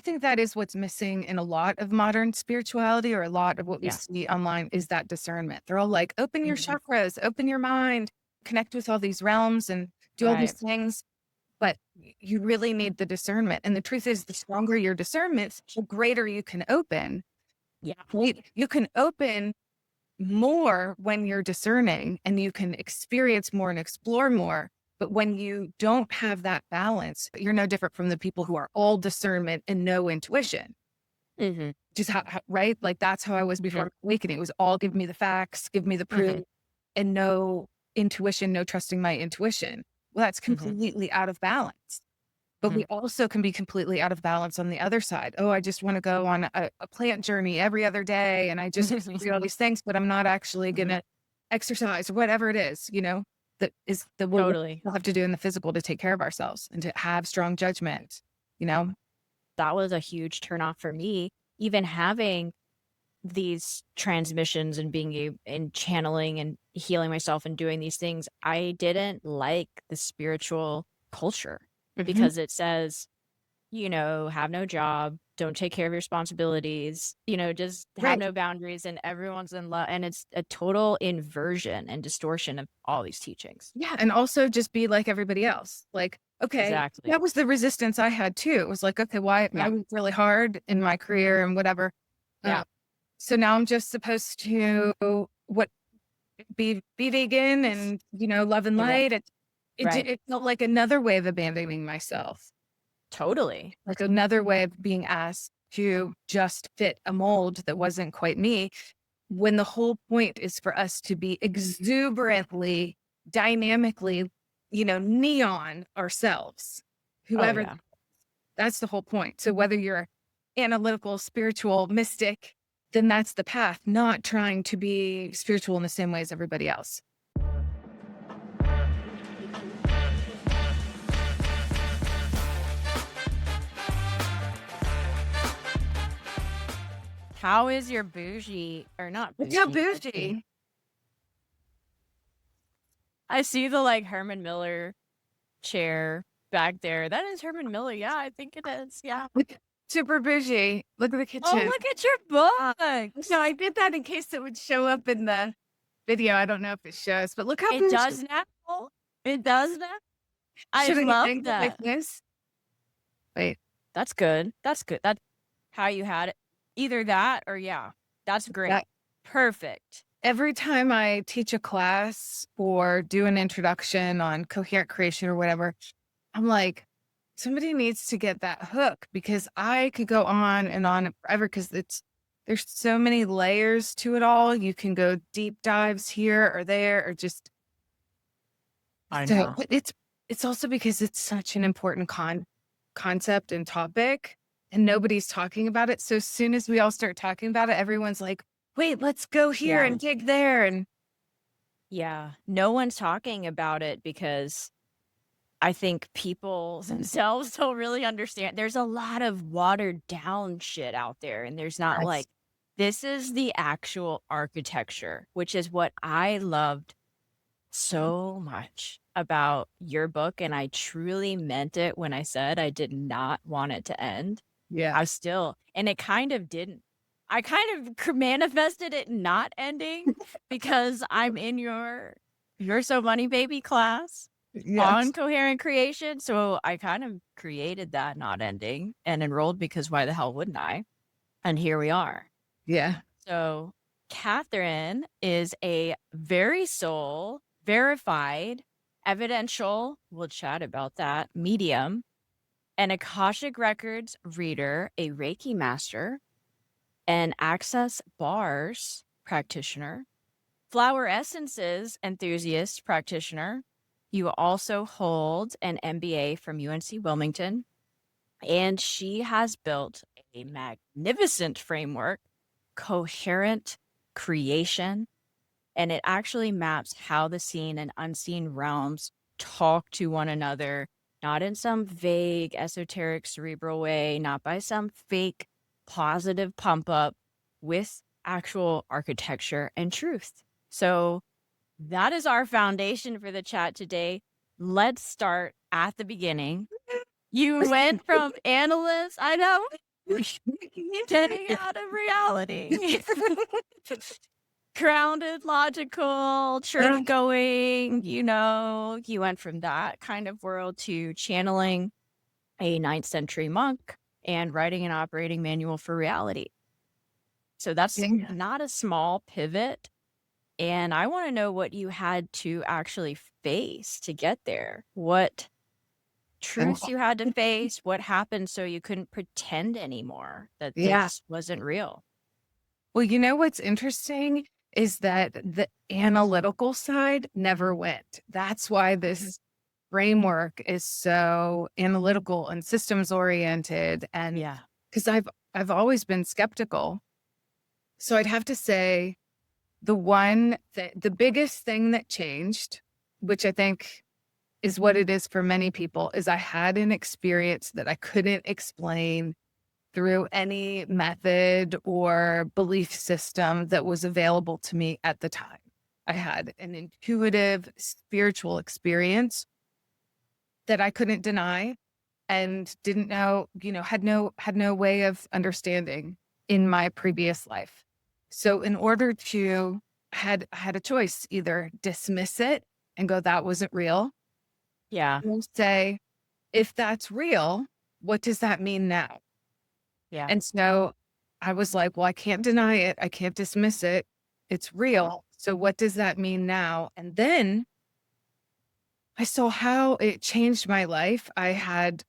I think that is what's missing in a lot of modern spirituality, or a lot of what we Yeah. see online, is that discernment. They're all like, open your Mhm. chakras, open your mind, connect with all these realms and do all these Right. things. But you really need the discernment. And the truth is, the stronger your discernment, the greater you can open. Yeah. Right? You can open more when you're discerning, and you can experience more and explore more. But when you don't have that balance, you're no different from the people who are all discernment and no intuition. Mhm. Just right? Like that's how I was Mhm. before awakening. It was all give me the facts, give me the proof, Mhm. and no intuition, no trusting my intuition. Well, that's Mhm. completely out of balance. But Mhm. we also can be completely out of balance on the other side. Oh, I just want to go on a plant journey every other day. And I just do all these things, but I'm not actually going Mhm. to exercise or whatever it is, that is the what we Totally. have to do in the physical to take care of ourselves and to have strong judgment, you know? That was a huge turnoff for me. Even having these transmissions and and channeling and healing myself and doing these things, I didn't like the spiritual culture Mhm. because it says, have no job, don't take care of your responsibilities, just have Right. no boundaries and everyone's in love. And it's a total inversion and distortion of all these teachings. Yeah. And also just be like everybody else. Like, okay, Exactly. that was the resistance I had too. It was like, okay, why I Yeah. worked really hard in my career and whatever. Yeah. So now I'm just supposed to what be vegan and, love and Right. light. Right. It felt like another way of abandoning myself, Totally. like another way of being asked to just fit a mold that wasn't quite me, when the whole point is for us to be exuberantly, dynamically, neon ourselves, Oh, whoever. yeah. That's the whole point. So whether you're analytical, spiritual, mystic, then that's the path, not trying to be spiritual in the same way as everybody else. How is your bougie or not Look how bougie? Let's see. bougie. I see the like Herman Miller chair back there. That is Herman Miller. Yeah, I think it is. Yeah. Look, super bougie. Look at the Oh, kitchen. look at your books. No, I did that in case it would show up in the video. I don't know if it shows, but look how It bougie. does now. It does now. I Should I love angle like that. this? Wait. That's good. That's good. That's how you had it. Either that or yeah. That's great. That Perfect. every time I teach a class or do an introduction on coherent creation or whatever, I'm like, somebody needs to get that hook, because I could go on and on forever, because there's so many layers to it all. You can go deep dives here or there, or just I so know. it's also because it's such an important concept and topic, and nobody's talking about it. So as soon as we all start talking about it, everyone's like, wait, let's go here Yeah. and dig there. And Yeah. No one's talking about it because I think people themselves don't really understand. There's a lot of watered down shit out there, and there's not that's like, this is the actual architecture, which is what I loved so much about your book. And I truly meant it when I said I did not want it to end. yeah. I still, and it kind of didn't. I kind of manifested it not ending because I'm in your You're So Money Baby class on Yes. Coherent Creation. So I kind of created that not ending and enrolled because why the hell wouldn't I? And here we are. Yeah. So Kathryn is a very soul verified, evidential, we'll chat about that, medium, an Akashic Records reader, a Reiki master, an Access Bars practitioner, flower essences enthusiast practitioner. You also hold an MBA from UNC Wilmington, and she has built a magnificent framework, Coherent Creation, and it actually maps how the seen and unseen realms talk to one another, not in some vague, esoteric, cerebral way, not by some fake positive pump up, with actual architecture and truth. So that is our foundation for the chat today. Let's start at the beginning. You went from analyst, I know. Getting out of reality. Grounded, logical, church going, you went from that kind of world to channeling a 9th century monk and writing an operating manual for reality. So that's Yeah. not a small pivot. And I want to know what you had to actually face to get there. What truths you had to face, what happened so you couldn't pretend anymore that Yeah. this wasn't real. Well, you know what's interesting is that the analytical side never went. That's why this framework is so analytical and systems oriented. And Yeah. because I've always been skeptical. So I'd have to say the biggest thing that changed, which I think is what it is for many people, is I had an experience that I couldn't explain through any method or belief system that was available to me at the time. I had an intuitive spiritual experience that I couldn't deny and didn't know, had no way of understanding in my previous life. So in order to had a choice, either dismiss it and go, that wasn't real, Yeah. or say, if that's real, what does that mean now? Yeah. And so I was like, well, I can't deny it. I can't dismiss it. It's real. So what does that mean now? And then I saw how it changed my life. I had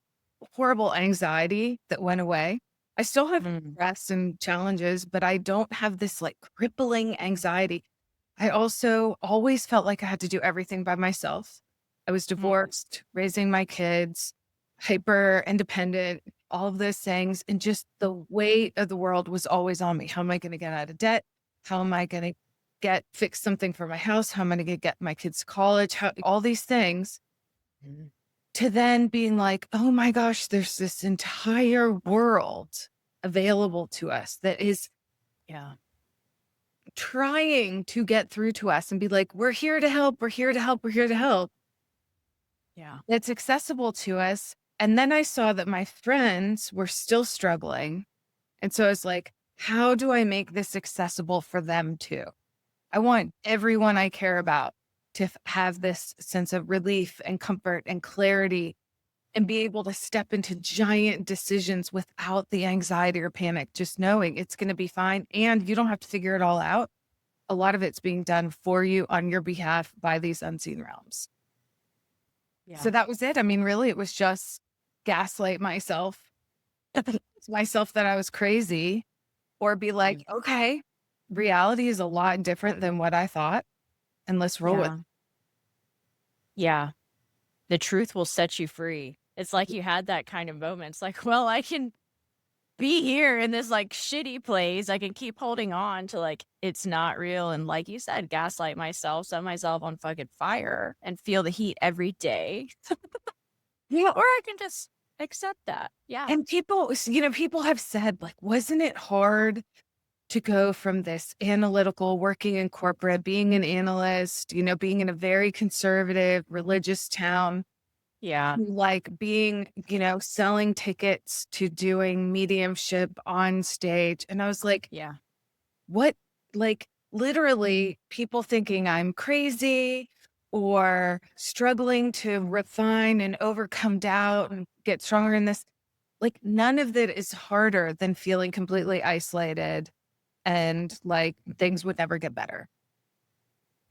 horrible anxiety that went away. I still have Mm. stress and challenges, but I don't have this like crippling anxiety. I also always felt like I had to do everything by myself. I was Mm. divorced, raising my kids, hyper independent, all of those things. And just the weight of the world was always on me. How am I going to get out of debt? How am I going to fix something for my house? How am I going to get my kids to college? How all these things, Mhm. to then being like, oh my gosh, there's this entire world available to us that is Yeah. trying to get through to us and be like, we're here to help, we're here to help, we're here to help. Yeah. That's accessible to us. And then I saw that my friends were still struggling. And so I was like, how do I make this accessible for them too? I want everyone I care about to have this sense of relief and comfort and clarity and be able to step into giant decisions without the anxiety or panic, just knowing it's going to be fine. And you don't have to figure it all out. A lot of it's being done for you on your behalf by these unseen realms. So Yeah. that was it. I mean, really, it was just gaslight myself that I was crazy, or be like, Mm. okay, reality is a lot different than what I thought. And let's roll with Yeah. Yeah. The truth will set you free. It's like it. you had that kind of moment. It's like, well, I can be here in this like shitty place. I can keep holding on to like it's not real. And like you said, gaslight myself, set myself on fucking fire and feel the heat every day. Yeah. Or I can just accept that. Yeah. And people have said, like, wasn't it hard to go from this analytical working in corporate, being an analyst, being in a very conservative religious town, Yeah. like being, selling tickets to doing mediumship on stage. And I was like, Yeah. what? Like literally people thinking I'm crazy or struggling to refine and overcome doubt and get stronger in this. Like none of that is harder than feeling completely isolated and like things would never get better.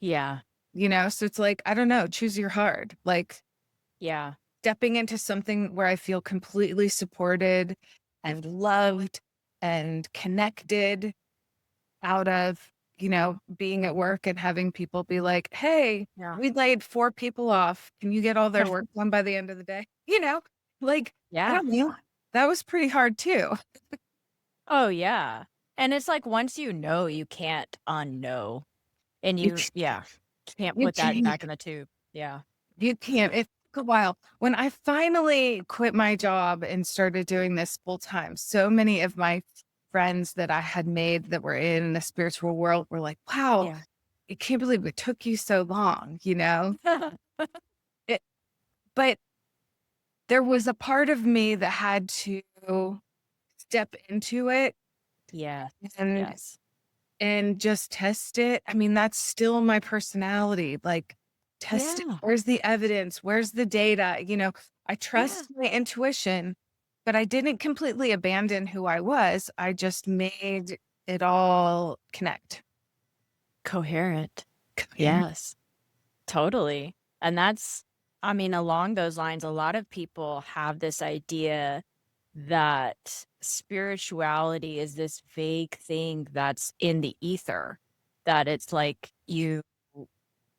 Yeah. So it's like, I don't know, choose your hard. Like Yeah. stepping into something where I feel completely supported and loved and connected out of, being at work and having people be like, hey, Yeah. we laid 4 people off. Can you get all their work done by the end of the day? Like, I Yeah. don't know. That was pretty hard too. Oh, yeah. And it's like once you know, you can't unknow. And You, you, yeah, can't you put that can't. back in the tube. Yeah. You can't. It took a while. When I finally quit my job and started doing this full time, so many of my friends that I had made that were in the spiritual world were like, wow, Yeah. I can't believe it took you so long. It, but there was a part of me that had to step into it Yes. and Yes. just test it. I mean, that's still my personality. Like, test it. Yeah. Where's the evidence? Where's the data? I Yeah. trust my intuition, but I didn't completely abandon who I was. I just made it all connect. Coherent. Coherent. Yes. Totally. And that's, I mean, along those lines, a lot of people have this idea that spirituality is this vague thing that's in the ether, that it's like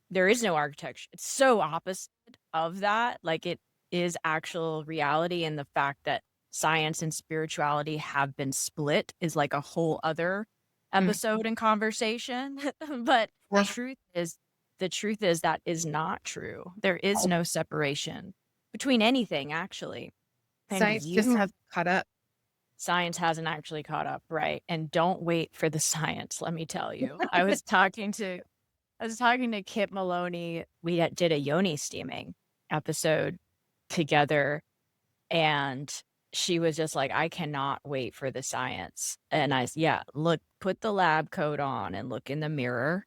there is no architecture. It's so opposite of that. Like it is actual reality. And the fact that science and spirituality have been split is like a whole other Mm. episode and conversation. But the Well, truth is that is not true. There is no separation between anything, actually. And science just has caught up. science hasn't actually caught up, right? And don't wait for the science, let me tell you. I was talking to Kip Maloney. We did a yoni steaming episode together, and she was just like, I cannot wait for the science. And yeah, look, put the lab coat on and look in the mirror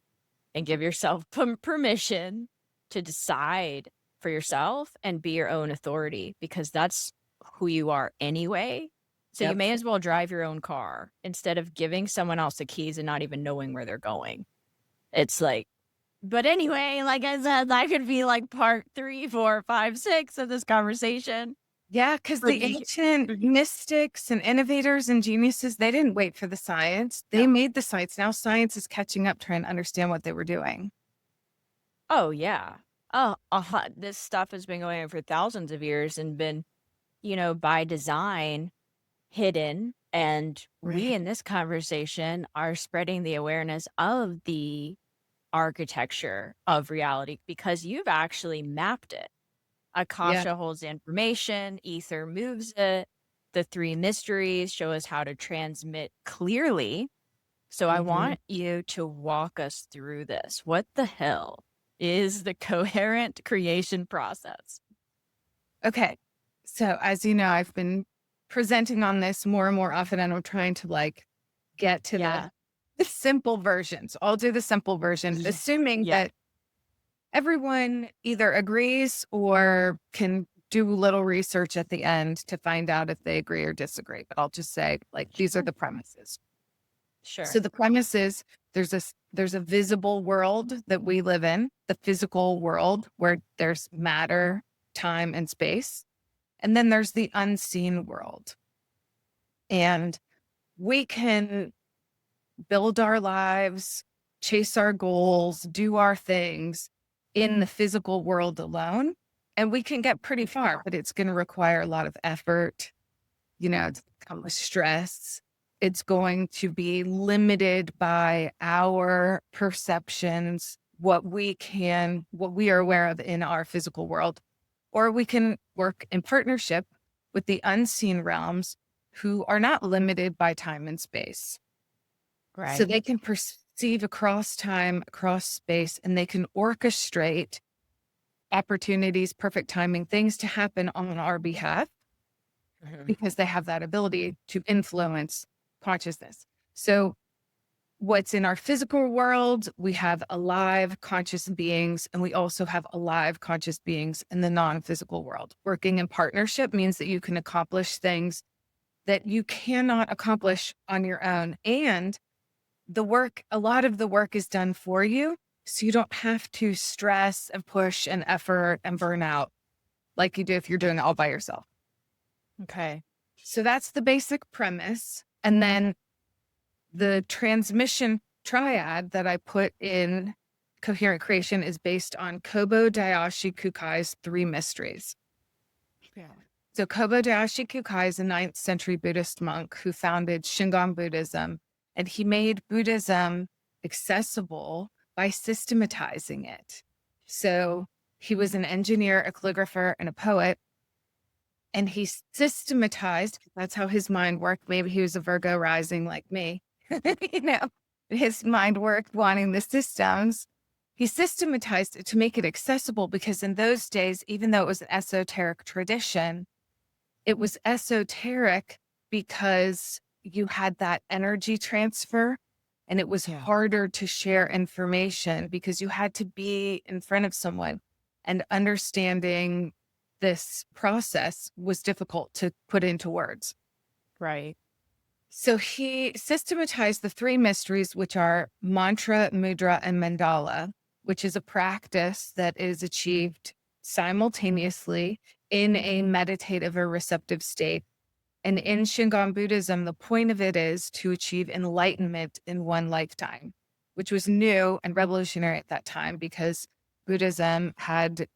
and give yourself permission to decide for yourself and be your own authority, because that's who you are anyway. So you Yep. may as well drive your own car instead of giving someone else the keys and not even knowing where they're going. It's like, but anyway, like I said, that could be like part 3, 4, 5, 6 of this conversation. Yeah, because the Pretty, ancient pretty. mystics and innovators and geniuses, they didn't wait for the science. They No. made the science. Now science is catching up, trying to understand what they were doing. Oh, yeah. Oh, this stuff has been going on for thousands of years and been, by design hidden. And we Right. in this conversation are spreading the awareness of the architecture of reality because you've actually mapped it. Yeah. Akasha holds the information, ether moves it. The 3 mysteries show us how to transmit clearly. So I Mhm. want you to walk us through this. What the hell is the coherent creation process? Okay. So as you know, I've been presenting on this more and more often, and I'm trying to get to Yeah. the simple versions. I'll do the simple version, Yeah. assuming Yeah. that everyone either agrees or can do a little research at the end to find out if they agree or disagree. But I'll just say, these are Sure. the premises. So Sure. the premise is there's a visible world that we live in, the physical world where there's matter, time, and space. And then there's the unseen world. And we can build our lives, chase our goals, do our things in the physical world alone. And we can get pretty far, but it's going to require a lot of effort. It's come with stress. It's going to be limited by our perceptions, what we are aware of in our physical world. Or we can work in partnership with the unseen realms who are not limited by time and space. So Right. they can perceive across time, across space, and they can orchestrate opportunities, perfect timing, things to happen on our behalf Mhm. because they have that ability to influence consciousness. So what's in our physical world, we have alive conscious beings, and we also have alive conscious beings in the non-physical world. Working in partnership means that you can accomplish things that you cannot accomplish on your own. And a lot of the work is done for you. So you don't have to stress and push and effort and burn out like you do if you're doing it all by yourself. Okay. So that's the basic premise. And then the transmission triad that I put in Coherent Creation is based on Kobo Dayashi Kukai's 3 mysteries. Yeah. So Kobo Dayashi Kukai is a 9th century Buddhist monk who founded Shingon Buddhism, and he made Buddhism accessible by systematizing it. So he was an engineer, a calligrapher, and a poet, and he systematized, that's how his mind worked. Maybe he was a Virgo rising like me. His mind worked wanting the systems. He systematized it to make it accessible because in those days, even though it was an esoteric tradition, it was esoteric because you had that energy transfer and it was Yeah. harder to share information because you had to be in front of someone, and understanding this process was difficult to put into words. Right. So he systematized the three mysteries, which are mantra, mudra, and mandala, which is a practice that is achieved simultaneously in a meditative or receptive state. And in Shingon Buddhism, the point of it is to achieve enlightenment in one lifetime, which was new and revolutionary at that time because Buddhism had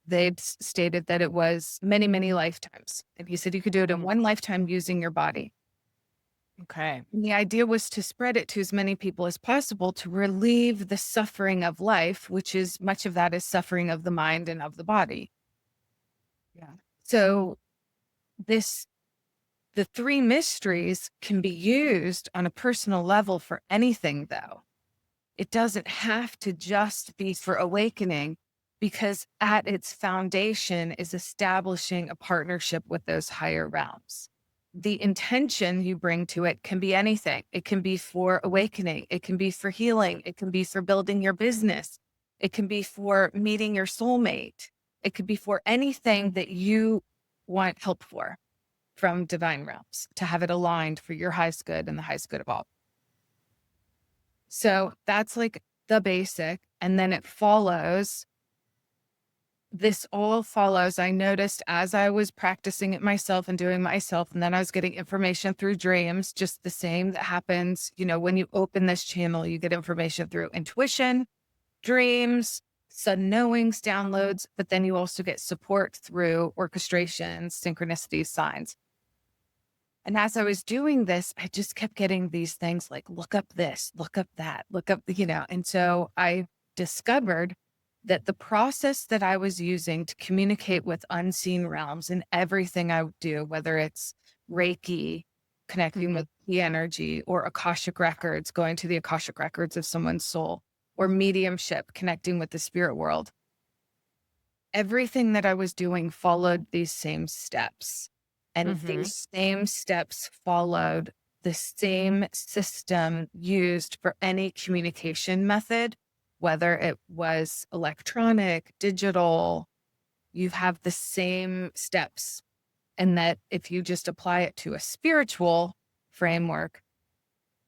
they'd stated that it was many, many lifetimes. And he said you could do it in one lifetime using your body. Okay. And the idea was to spread it to as many people as possible to relieve the suffering of life, which is much of that is suffering of the mind and of the body. Yeah. So this the three mysteries can be used on a personal level for anything, though. It doesn't have to just be for awakening, because at its foundation is establishing a partnership with those higher realms. The intention you bring to it can be anything. It can be for awakening. It can be for healing. It can be for building your business. It can be for meeting your soulmate. It could be for anything that you want help for from divine realms to have it aligned for your highest good and the highest good of all. So that's like the basic. And then it follows. This all follows. I noticed as I was practicing it myself and doing myself, and then I was getting information through dreams, just the same that happens. When you open this channel, you get information through intuition, dreams, sudden knowings, downloads, but then you also get support through orchestrations, synchronicities, signs. And as I was doing this, I just kept getting these things like, look up this, look up that, look up, and so I discovered that the process that I was using to communicate with unseen realms in everything I would do, whether it's Reiki, connecting with the energy, or Akashic records, going to the Akashic records of someone's soul, or mediumship, connecting with the spirit world, everything that I was doing followed these same steps. And these same steps followed the same system used for any communication method, whether it was electronic, digital, you have the same steps. And that if you just apply it to a spiritual framework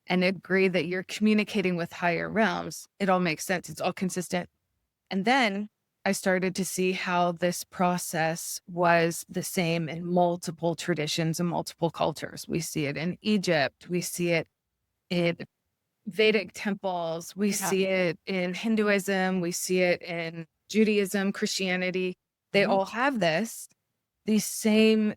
and agree that you're communicating with higher realms, it all makes sense. It's all consistent. And then I started to see how this process was the same in multiple traditions and multiple cultures. We see it in Egypt. We see it in Vedic temples. We see it in Hinduism. We see it in Judaism, Christianity. They all have these same,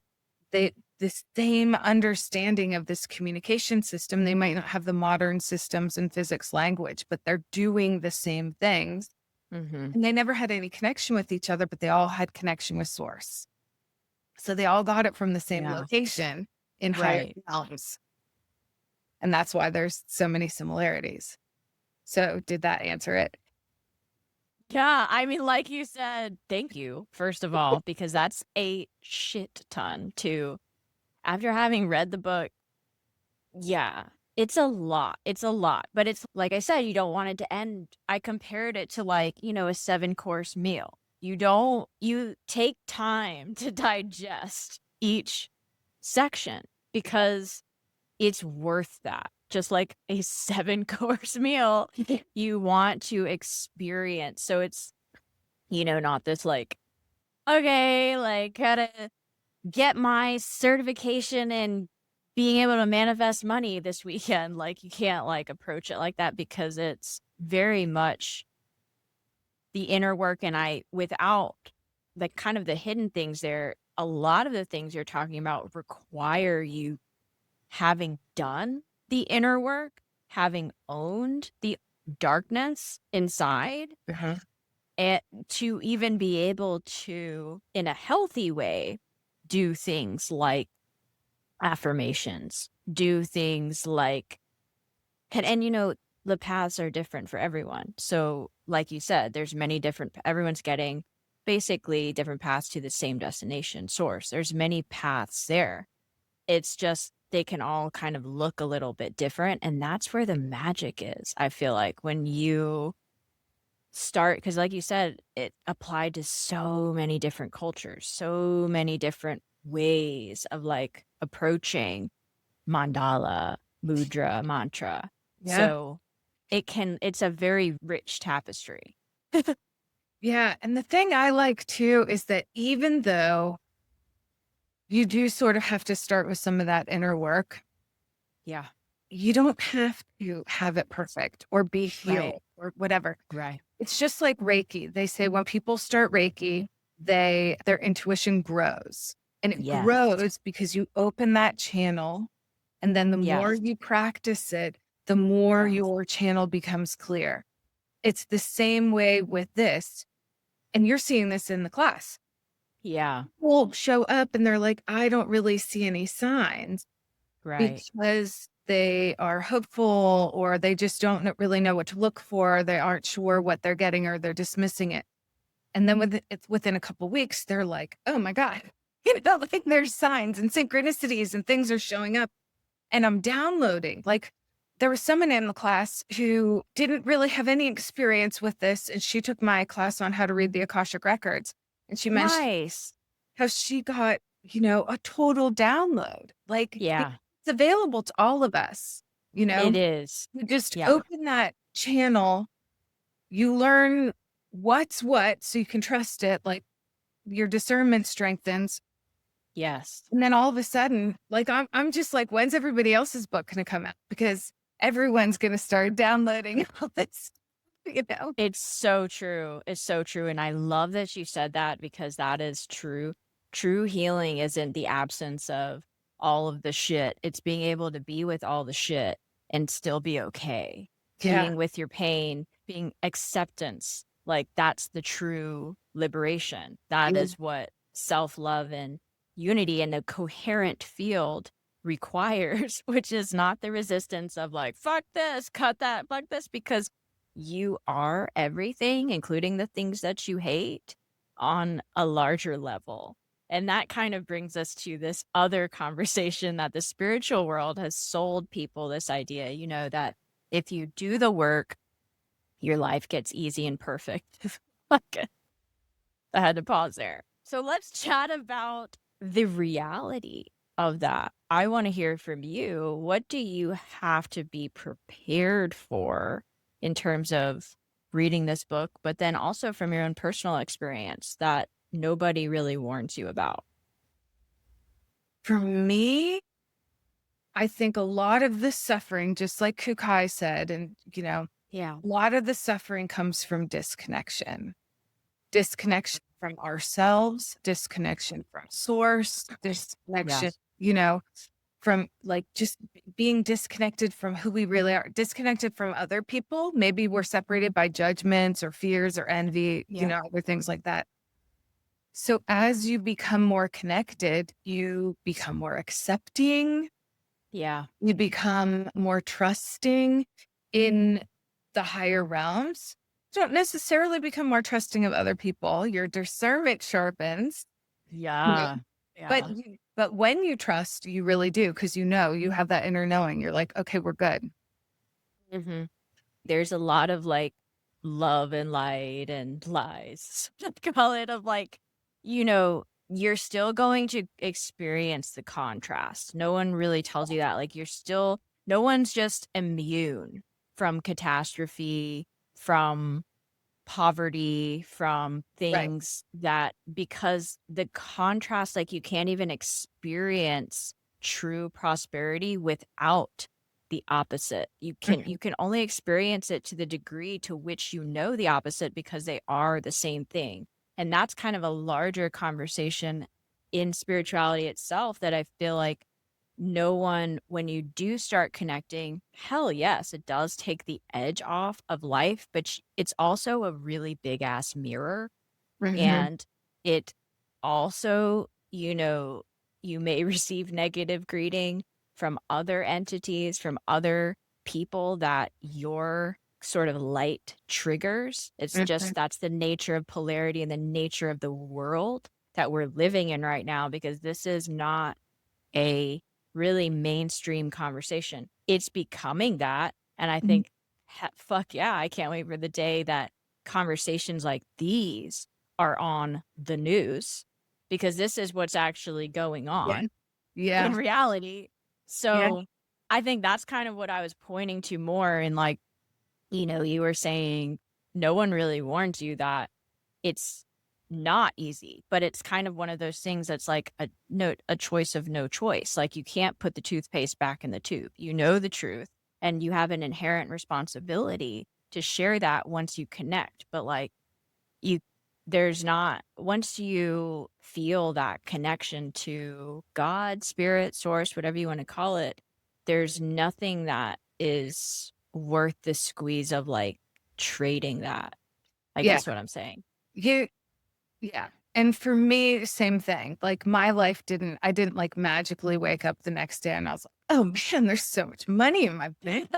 this same understanding of this communication system. They might not have the modern systems in physics language, but they're doing the same things. And they never had any connection with each other, but they all had connection with source. So they all got it from the same location in higher realms. And that's why there's so many similarities. So did that answer it? Yeah, I mean, like you said, thank you, first of all, because that's a shit ton to, after having read the book, yeah, it's a lot. It's a lot. But it's like I said, you don't want it to end. I compared it to like, a 7-course meal. You take time to digest each section because it's worth that. Just like a 7-course meal, you want to experience. So it's, not this like, okay, like gotta get my certification in being able to manifest money this weekend. Like you can't like approach it like that because it's very much the inner work. And without the kind of the hidden things there, a lot of the things you're talking about require you having done the inner work, having owned the darkness inside, and to even be able to, in a healthy way, do things like affirmations, do things like, and the paths are different for everyone. So, like you said, there's many different, everyone's getting basically different paths to the same destination source. There's many paths there. It's just they can all kind of look a little bit different. And that's where the magic is. I feel like when you start, because like you said, it applied to so many different cultures, so many different ways of like approaching mandala, mudra, mantra. Yeah. So it's a very rich tapestry. Yeah. And the thing I like too is that even though you do sort of have to start with some of that inner work, Yeah. you don't have to have it perfect or be Right. healed or whatever. Right. It's just like Reiki. They say when people start Reiki, their intuition grows. And it Yes. grows because you open that channel. And then the more Yes. you practice it, the more Yes. your channel becomes clear. It's the same way with this. And you're seeing this in the class. Yeah. People show up and they're like, I don't really see any signs Right. because they are hopeful or they just don't really know what to look for. They aren't sure what they're getting or they're dismissing it. And then within a couple weeks, they're like, oh my God, like there's signs and synchronicities and things are showing up. And I'm downloading. Like there was someone in the class who didn't really have any experience with this. And she took my class on how to read the Akashic Records. And she mentioned Nice. how she got, a total download. Like it's Yeah, available to all of us, it is. you just Yeah. open that channel, you learn what's what so you can trust it. Like your discernment strengthens. Yes. And then all of a sudden, like I'm just like, when's everybody else's book gonna come out? Because everyone's gonna start downloading all this, you know? It's so true. It's so true. And I love that you said that because that is true. True healing isn't the absence of all of the shit. It's being able to be with all the shit and still be okay. Yeah. Being with your pain, being acceptance. Like that's the true liberation. That Yeah. is what self-love and unity in a coherent field requires, which is not the resistance of like, fuck this, cut that, fuck this, because you are everything, including the things that you hate, on a larger level. And that kind of brings us to this other conversation that the spiritual world has sold people this idea, that if you do the work, your life gets easy and perfect. Like, I had to pause there. So let's chat about the reality of that. I want to hear from you. What do you have to be prepared for in terms of reading this book, but then also from your own personal experience that nobody really warns you about? For me, I think a lot of the suffering, just like Kukai said, and Yeah. a lot of the suffering comes from disconnection. Disconnection from ourselves, disconnection from source, disconnection, Yes. from like just being disconnected from who we really are, disconnected from other people. Maybe we're separated by judgments or fears or envy, Yeah. other things like that. So as you become more connected, you become more accepting, Yeah. you become more trusting in the higher realms. You don't necessarily become more trusting of other people. Your discernment sharpens. Yeah. Yeah. But Yeah. but when you trust, you really do because you have that inner knowing. You're like, okay, we're good. Hmm. There's a lot of like love and light and lies, let's call it, of like, you're still going to experience the contrast. No one really tells you that. Like, no one's just immune from catastrophe, from poverty, from Right. things that, because the contrast, like you can't even experience true prosperity without the opposite. Mhm. You can only experience it to the degree to which you know the opposite because they are the same thing. And that's kind of a larger conversation in spirituality itself that I feel like no one, when you do start connecting, hell yes, it does take the edge off of life, but it's also a really big ass mirror. Mhm. And it also, you may receive negative greeting from other entities, from other people that your sort of light triggers. It's just Mhm. that's the nature of polarity and the nature of the world that we're living in right now, because this is not a really mainstream conversation. It's becoming that. And I Mhm. think, fuck yeah, I can't wait for the day that conversations like these are on the news, because this is what's actually going Yeah. on in Yeah. reality. Yeah. So I think that's kind of what I was pointing to more in, like, you were saying no one really warned you that it's not easy, but it's kind of one of those things that's like a choice of no choice. Like, you can't put the toothpaste back in the tube. You know the truth, and you have an inherent responsibility to share that once you connect. But like, you there's not once you feel that connection to God, spirit, source, whatever you want to call it, there's nothing that is worth the squeeze of like trading that, I Yeah. guess what I'm saying. You Yeah. And for me, same thing. Like I didn't like magically wake up the next day and I was like, oh man, there's so much money in my bank.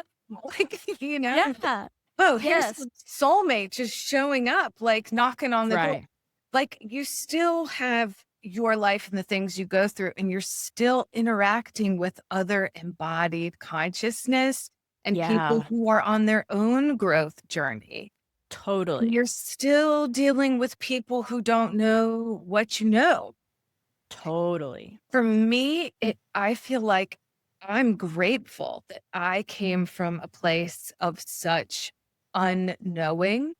Like, Yeah. oh, here's Yes. the soulmate just showing up, like knocking on the door. Right. Like you still have your life and the things you go through, and you're still interacting with other embodied consciousness and people Yeah. who are on their own growth journey. And Totally. you're still dealing with people who don't know what you know. Totally. For me, I feel like I'm grateful that I came from a place of such unknowing,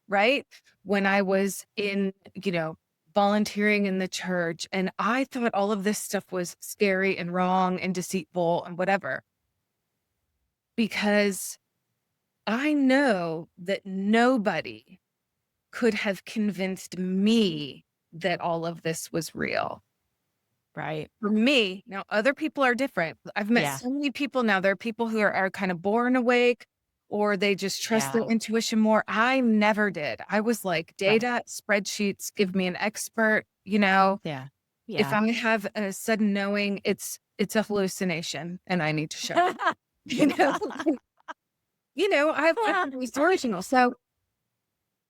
right? When I was in, volunteering in the church, and I thought all of this stuff was scary and wrong and deceitful and whatever, because I know that nobody could have convinced me that all of this was real. Right. For me, now other people are different. I've met Yeah. so many people now. There are people who are kind of born awake or they just trust their Yeah. intuition more. I never did. I was like, Right. data, spreadsheets, give me an expert. Yeah. If Yeah. I have a sudden knowing, it's a hallucination and I need to shut up. You know, I've been original.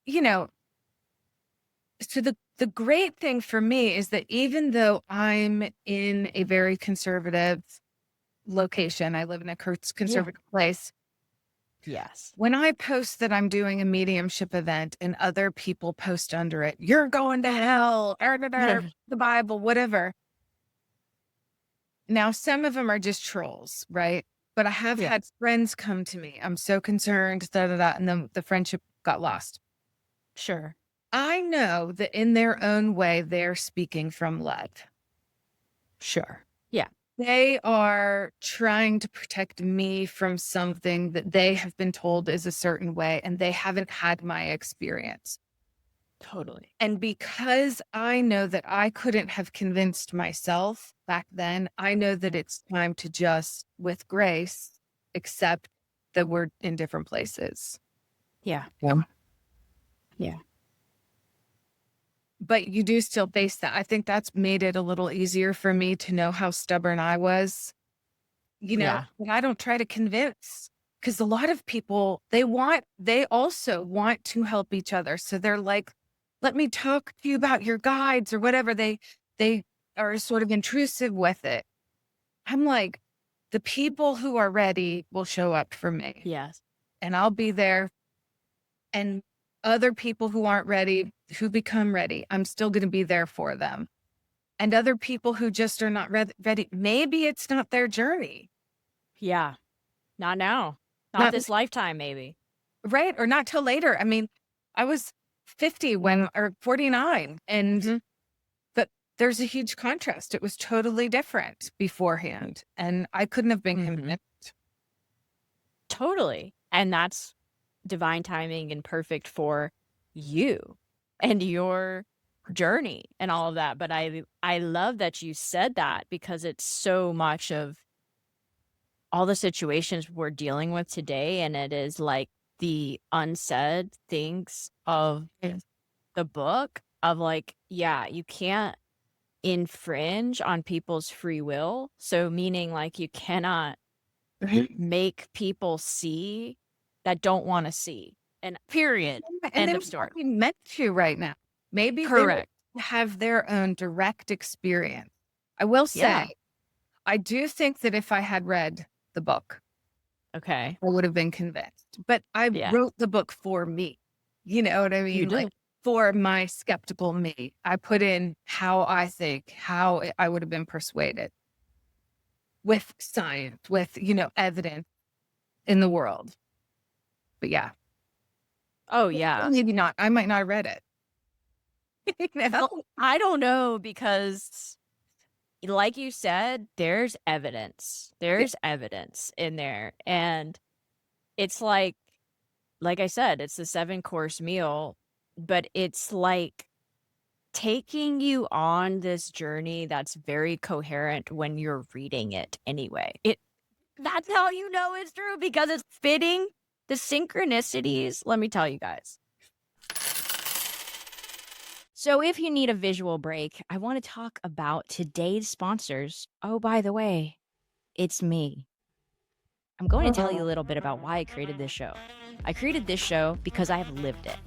You know, so the great thing for me is that even though I'm in a very conservative location, I live in a Yeah. conservative place. Yes. When I post that I'm doing a mediumship event and other people post under it, you're going to hell, the Bible, whatever. Now, some of them are just trolls, right? But I have had Yes. friends come to me. I'm so concerned, da da da, and then the friendship got lost. Sure. I know that in their own way, they're speaking from love. Sure. Yeah. They are trying to protect me from something that they have been told is a certain way, and they haven't had my experience. Totally. And because I know that I couldn't have convinced myself back then, I know that it's time to just, with grace, accept that we're in different places. Yeah. Yeah. Yeah. But you do still face that. I think that's made it a little easier for me to know how stubborn I was. Yeah. And I don't try to convince, because a lot of people, they also want to help each other. So they're like, let me talk to you about your guides or whatever. They are sort of intrusive with it. I'm like, the people who are ready will show up for me Yes. and I'll be there. And other people who aren't ready, who become ready, I'm still going to be there for them. And other people who just are not ready, maybe it's not their journey. Yeah. Not now. Not Not this lifetime, maybe. Right, or not till later. I mean, I was 50 when or 49, Mhm. but there's a huge contrast. It was totally different beforehand, and I couldn't have been Mhm. convinced. Totally. And that's divine timing and perfect for you and your journey and all of that. But I love that you said that, because it's so much of all the situations we're dealing with today, and it is like the unsaid things of Yes. the book of like, yeah, you can't infringe on people's free will. So meaning like you cannot Mhm. make people see that don't want to see. And period. And they End of might story. not be meant to right now. Maybe they will Correct. have their own direct experience. I will Yeah. say, I do think that if I had read the book, Okay. I would have been convinced. But I Yeah, wrote the book for me. You know what I you mean? Like did. for my skeptical me. I put in how I think, how I would have been persuaded with science, with, evidence in the world. But yeah, Oh, yeah. maybe not. I might not have read it. You know? Well, I don't know because like you said, there's evidence. Yeah. There's evidence in there. And it's like I said, it's a 7-course meal, but it's like taking you on this journey that's very coherent when you're reading it anyway. That's how you know it's true because it's fitting. The synchronicities, let me tell you guys. So if you need a visual break, I want to talk about today's sponsors. Oh, by the way, it's me. I'm going to tell you a little bit about why I created this show. I created this show because I have lived it.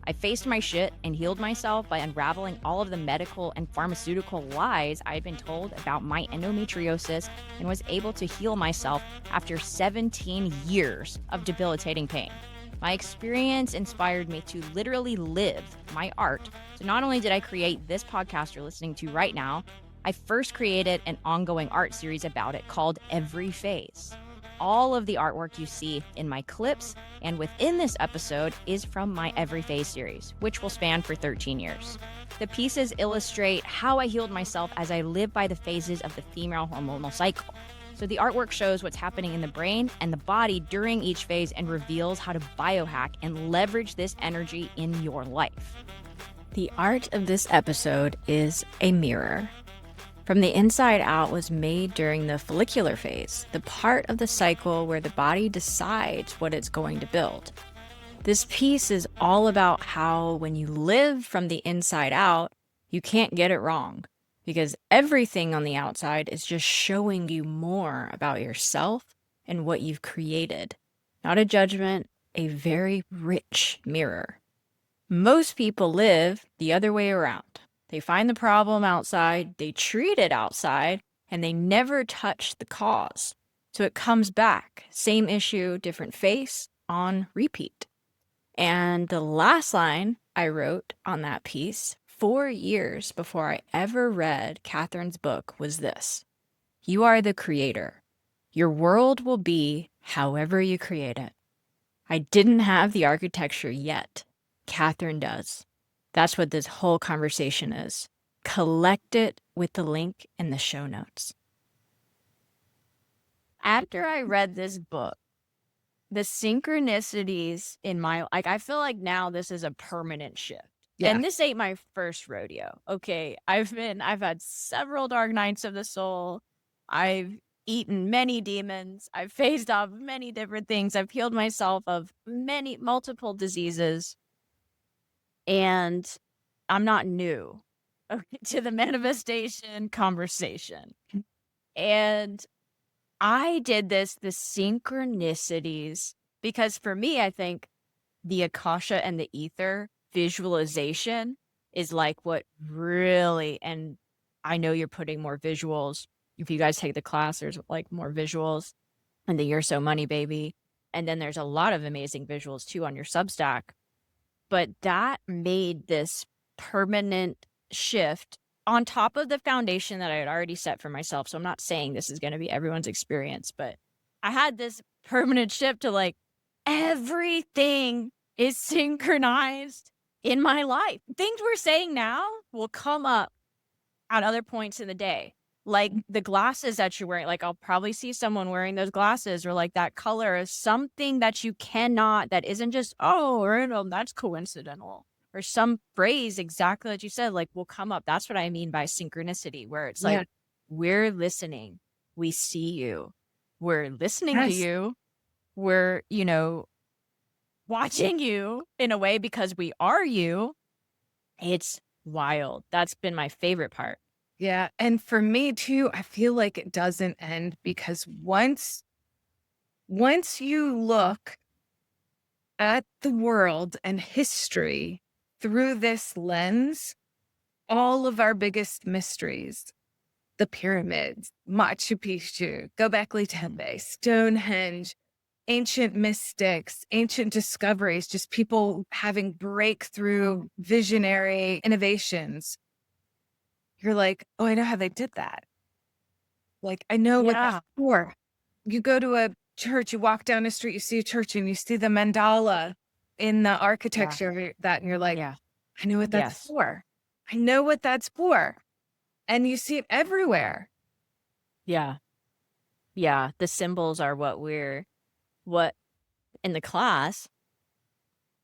I faced my shit and healed myself by unraveling all of the medical and pharmaceutical lies I had been told about my endometriosis and was able to heal myself after 17 years of debilitating pain. My experience inspired me to literally live my art. So not only did I create this podcast you're listening to right now, I first created an ongoing art series about it called Every Phase. All of the artwork you see in my clips and within this episode is from my Every Phase series, which will span for 13 years. The pieces illustrate how I healed myself as I live by the phases of the female hormonal cycle. So the artwork shows what's happening in the brain and the body during each phase and reveals how to biohack and leverage this energy in your life. The art of this episode is a mirror. From the inside out was made during the follicular phase, the part of the cycle where the body decides what it's going to build. This piece is all about how when you live from the inside out, you can't get it wrong because everything on the outside is just showing you more about yourself and what you've created. Not a judgment, a very rich mirror. Most people live the other way around. They find the problem outside, they treat it outside, and they never touch the cause. So it comes back, same issue, different face, on repeat. And the last line I wrote on that piece 4 years before I ever read Kathryn's book was this: you are the creator. Your world will be however you create it. I didn't have the architecture yet. Kathryn does. That's what this whole conversation is. Collect it with the link in the show notes. After I read this book, the synchronicities in my, I feel like now this is a permanent shift. Yeah. And this ain't my first rodeo. Okay. I've had several dark nights of the soul. I've eaten many demons. I've faced off many different things. I've healed myself of multiple diseases. And I'm not new to the manifestation conversation. And I did the synchronicities, because for me, I think the Akasha and the ether visualization is like what really, and I know you're putting more visuals. If you guys take the class, there's like more visuals and the You're So Money Baby. And then there's a lot of amazing visuals too on your Substack. But that made this permanent shift on top of the foundation that I had already set for myself. So I'm not saying this is going to be everyone's experience, but I had this permanent shift to like everything is synchronized in my life. Things we're saying now will come up at other points in the day. Like the glasses that you're wearing, like I'll probably see someone wearing those glasses, or like that color is something that you cannot, that isn't just, oh, random, that's coincidental. Or some phrase exactly that you said, like will come up. That's what I mean by synchronicity, where it's like, Yeah. we're listening, we see you, we're listening to Yes. you, we're, watching you in a way because we are you. It's wild. That's been my favorite part. Yeah. And for me too, I feel like it doesn't end because once you look at the world and history through this lens, all of our biggest mysteries, the pyramids, Machu Picchu, Göbekli Tepe, Stonehenge, ancient mystics, ancient discoveries, just people having breakthrough visionary innovations. You're like, oh, I know how they did that. Like, I know what that's Yeah. for. You go to a church, you walk down the street, you see a church and you see the mandala in the Yeah. architecture of that, and you're like, Yeah. I know what that's Yes. for. I know what that's for. And you see it everywhere. Yeah. Yeah. The symbols are what in the class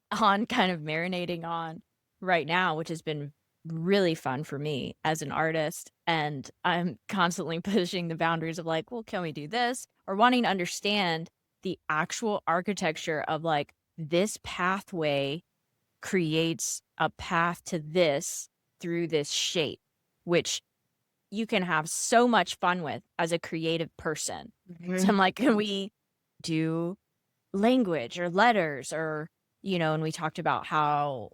on kind of marinating on right now, which has been really fun for me as an artist. And I'm constantly pushing the boundaries of like, well, can we do this? Or wanting to understand the actual architecture of like this pathway creates a path to this through this shape, which you can have so much fun with as a creative person. So I'm Mhm. like, can we do language or letters or, and we talked about how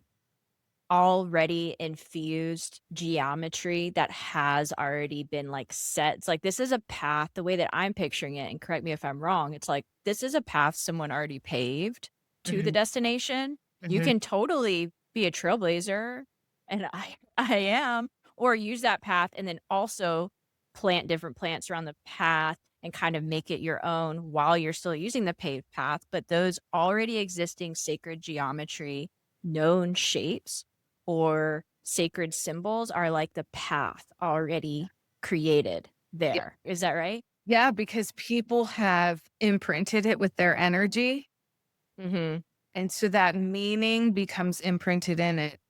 already infused geometry that has already been like set. It's like this is a path, the way that I'm picturing it, and correct me if I'm wrong. It's like this is a path someone already paved to the Mhm. destination. You Mhm. can totally be a trailblazer, and I am, or use that path and then also plant different plants around the path and kind of make it your own while you're still using the paved path. But those already existing sacred geometry, known shapes or sacred symbols are like the path already created Yeah. there. Is that right? Yeah, because people have imprinted it with their energy. Mhm. And so that meaning becomes imprinted in it,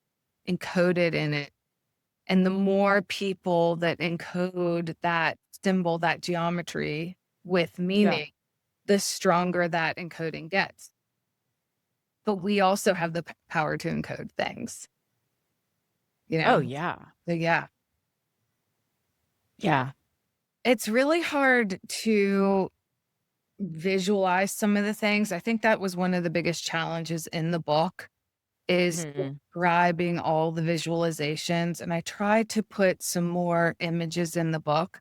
encoded in it. And the more people that encode that symbol, that geometry with Yeah. meaning, the stronger that encoding gets. But we also have the power to encode things, you Oh, know? yeah. So yeah, Yeah. it's really hard to visualize some of the things. I think that was one of the biggest challenges in the book is Mhm. describing all the visualizations. And I tried to put some more images in the book.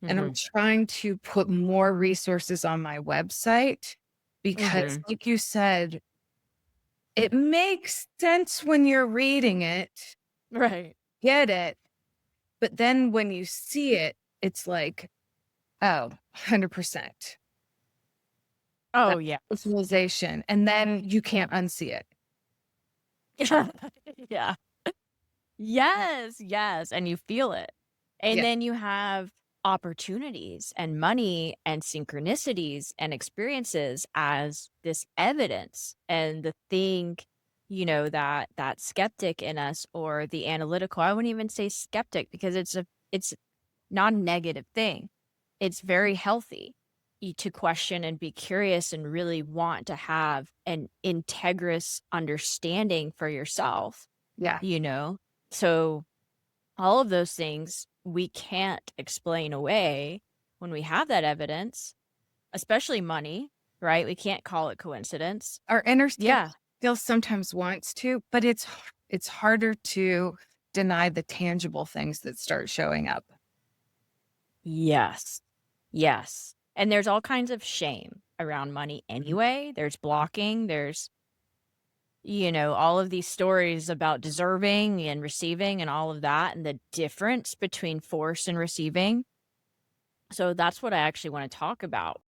And I'm Mhm. trying to put more resources on my website because, Mhm. like you said, it makes sense when you're reading it, Right. get it. But then when you see it, it's like, oh, 100%. That Oh, yeah. visualization. And then you can't unsee it. Yeah. Yes, yes, and you feel it. And Yeah. then you have opportunities and money and synchronicities and experiences as this evidence. And the thing, that skeptic in us or the analytical, I wouldn't even say skeptic because it's not a negative thing. It's very healthy to question and be curious and really want to have an integrous understanding for yourself, Yeah. you know? So all of those things we can't explain away when we have that evidence, especially money, right? We can't call it coincidence. Our inner skeptic Yeah. still sometimes wants to, but it's harder to deny the tangible things that start showing up. Yes. Yes. And there's all kinds of shame around money Mhm. anyway. There's blocking, there's, all of these stories about deserving and receiving and all of that and the difference between force and receiving. So that's what I actually want to talk about.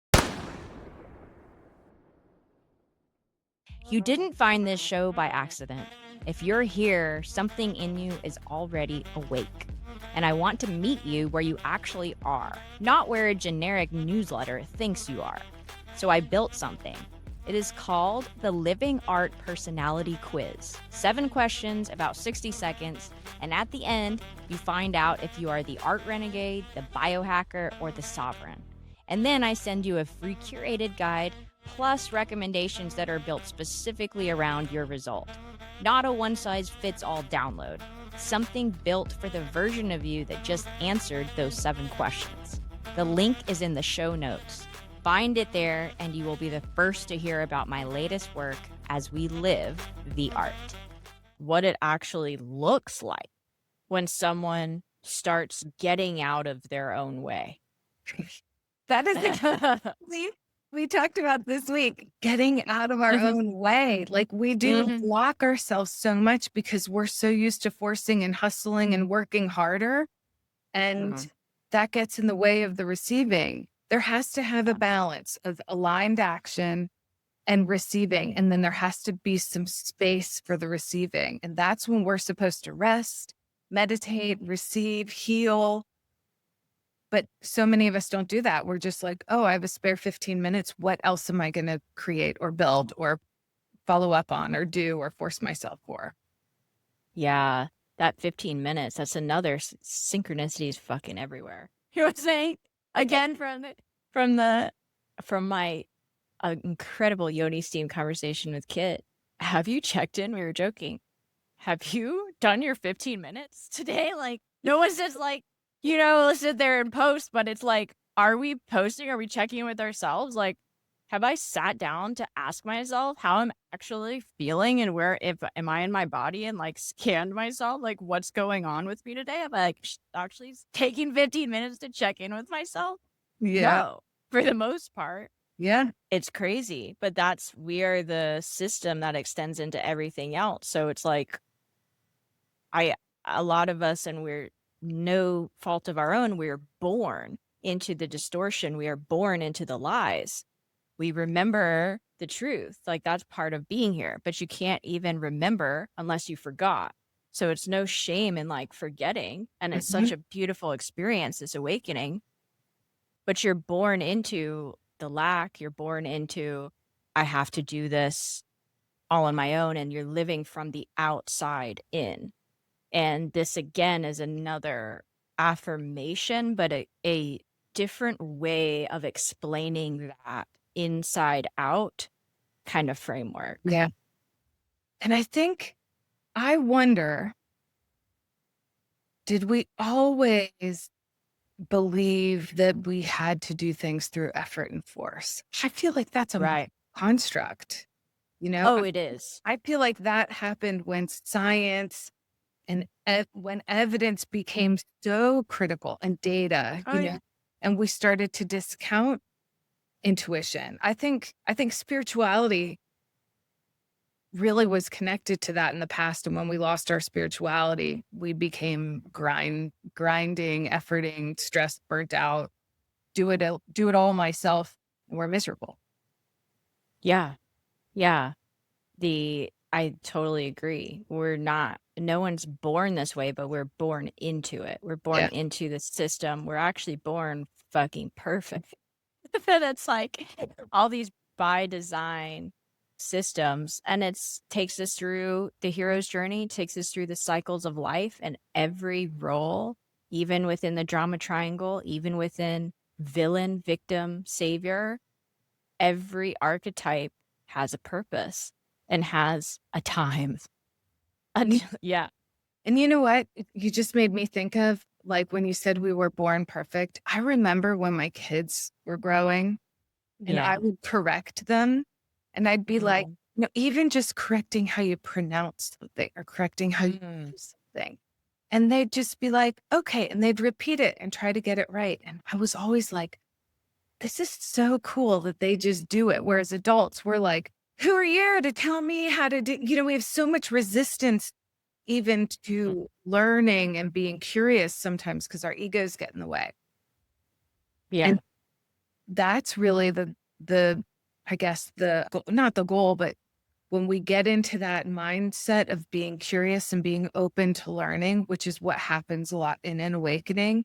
You didn't find this show by accident. If you're here, something in you is already awake. And I want to meet you where you actually are, not where a generic newsletter thinks you are. So I built something. It is called the Living Art Personality Quiz. 7 questions, about 60 seconds, and at the end, you find out if you are the art renegade, the biohacker, or the sovereign. And then I send you a free curated guide plus recommendations that are built specifically around your result. Not a one size fits all download, something built for the version of you that just answered those 7 questions. The link is in the show notes. Find it there, and you will be the first to hear about my latest work as we live the art. What it actually looks like when someone starts getting out of their own way. That is we talked about this week, getting out of our Mhm. own way. Like we do Mhm. block ourselves so much because we're so used to forcing and hustling and working harder. And Mhm. that gets in the way of the receiving. There has to have a balance of aligned action and receiving. And then there has to be some space for the receiving. And that's when we're supposed to rest, meditate, receive, heal. But so many of us don't do that. We're just like, oh, I have a spare 15 minutes. What else am I going to create or build or follow up on or do or force myself for? Yeah, that 15 minutes, that's another synchronicities fucking everywhere. You know what I'm saying? Again, from the from my incredible Yoni Steam conversation with Kit. Have you checked in? We were joking. Have you done your 15 minutes today? Like, no one's just like, let's sit there and post, but it's like, are we posting? Are we checking in with ourselves? Like, have I sat down to ask myself how I'm actually feeling and if am I in my body and like scanned myself? Like, what's going on with me today? Am I like actually taking 15 minutes to check in with myself? Yeah. No, for the most part. Yeah. It's crazy, but we are the system that extends into everything else. So it's like, I a lot of us, and we're no fault of our own, we're born into the distortion. We are born into the lies. We remember the truth. Like that's part of being here, but you can't even remember unless you forgot. So it's no shame in like forgetting. And it's such Mhm. a beautiful experience, this awakening. But you're born into the lack. You're born into, I have to do this all on my own. And you're living from the outside in. And this again is another affirmation, but a different way of explaining that inside out kind of framework. Yeah. And I wonder, did we always believe that we had to do things through effort and force? I feel like that's a Right. construct, you know? Oh, it is. I feel like that happened when science and when evidence became so critical and data, Oh, yeah. and we started to discount intuition. I think spirituality really was connected to that in the past. And when we lost our spirituality, we became grinding, efforting, stressed, burnt out, do it all myself, and we're miserable. Yeah. Yeah. I totally agree. No one's born this way, but we're born into it. We're born Yeah. into the system. We're actually born fucking perfect. That it's like all these by design systems, and it's takes us through the hero's journey, takes us through the cycles of life, and every role, even within the drama triangle, even within villain, victim, savior, every archetype has a purpose and has a time. Yeah. And you know what? You just made me think of like when you said we were born perfect. I remember when my kids were growing and I Yeah. would correct them and I'd be like, Mhm. even just correcting how you pronounce something or correcting how you Mhm. do something. And they'd just be like, okay. And they'd repeat it and try to get it right. And I was always like, this is so cool that they just do it. Whereas adults, we're like, who are you to tell me how to do? We have so much resistance even to learning and being curious sometimes because our egos get in the way. Yeah. And that's really the I guess not the goal, but when we get into that mindset of being curious and being open to learning, which is what happens a lot in an awakening,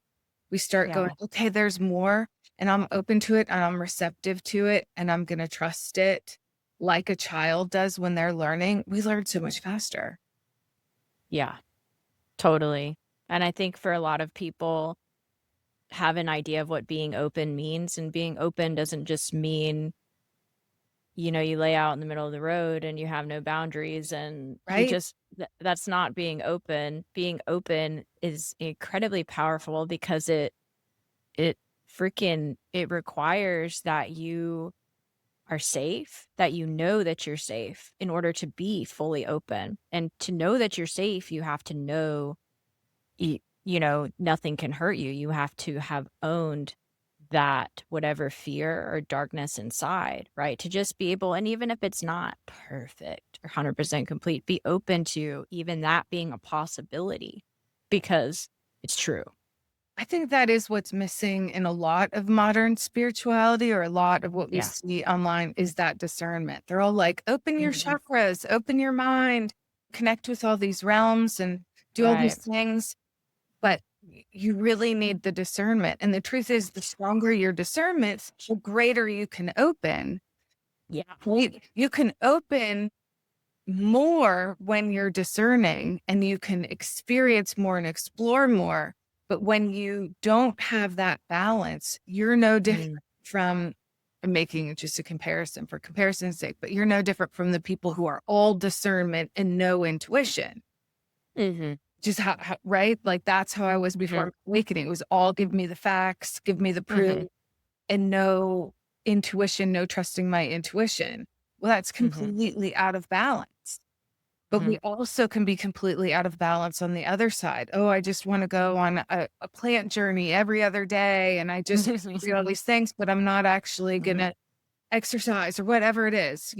we start going, Yeah. okay, there's more and I'm open to it and I'm receptive to it and I'm going to trust it like a child does when they're learning. We learn so much faster. Yeah. Totally. And I think for a lot of people have an idea of what being open means, and being open doesn't just mean, you lay out in the middle of the road and you have no boundaries and you Right? just that's not being open. Being open is incredibly powerful because it it requires that you are safe, that you know that you're safe in order to be fully open. And to know that you're safe, you have to know nothing can hurt you. You have to have owned that whatever fear or darkness inside, right? To just be able, and even if it's not perfect or 100% complete, be open to even that being a possibility because it's true. I think that is what's missing in a lot of modern spirituality, or a lot of what we Yeah. see online, is that discernment. They're all like, open your Mhm. chakras, open your mind, connect with all these realms and do all these Right. things. But you really need the discernment. And the truth is, the stronger your discernment, the greater you can open. Yeah. You can open more when you're discerning, and you can experience more and explore more. But when you don't have that balance, you're no different Mm. from, I'm making just a comparison for comparison's sake, but you're no different from the people who are all discernment and no intuition. Mhm. Just how right? Like, that's how I was before Mhm. awakening. It was all give me the facts, give me the proof, Mhm. and no intuition, no trusting my intuition. Well, that's Mhm. completely out of balance. But we Mhm. also can be completely out of balance on the other side. Oh, I just want to go on a plant journey every other day, and I just do all these things, but I'm not actually Mhm. gonna exercise or whatever it is,